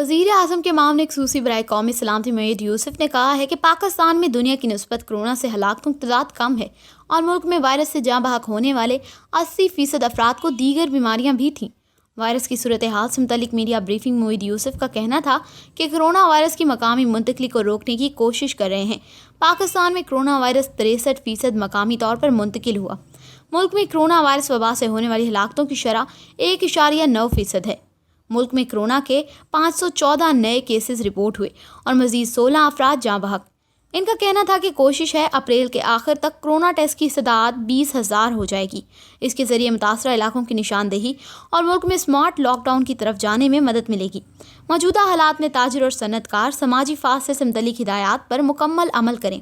وزیر اعظم کے معاون خصوصی برائے قومی سلامتی معید یوسف نے کہا ہے کہ پاکستان میں دنیا کی نسبت کورونا سے ہلاکتوں کی تعداد کم ہے اور ملک میں وائرس سے جاں بحق ہونے والے 80% افراد کو دیگر بیماریاں بھی تھیں۔ وائرس کی صورتحال سے متعلق میڈیا بریفنگ میں معید یوسف کا کہنا تھا کہ کرونا وائرس کی مقامی منتقلی کو روکنے کی کوشش کر رہے ہیں۔ پاکستان میں کرونا وائرس 63% مقامی طور پر منتقل ہوا۔ ملک میں کرونا وائرس وبا سے ہونے والی ہلاکتوں کی شرح 1.9% ہے۔ ملک میں کرونا کے 514 نئے کیسز رپورٹ ہوئے اور مزید 16 افراد جاں بحق۔ ان کا کہنا تھا کہ کوشش ہے اپریل کے آخر تک کرونا ٹیسٹ کی تعداد 20,000 ہو جائے گی۔ اس کے ذریعے متاثرہ علاقوں کی نشاندہی اور ملک میں اسمارٹ لاک ڈاؤن کی طرف جانے میں مدد ملے گی۔ موجودہ حالات میں تاجر اور صنعت کار سماجی فاصلے سے متعلق ہدایات پر مکمل عمل کریں۔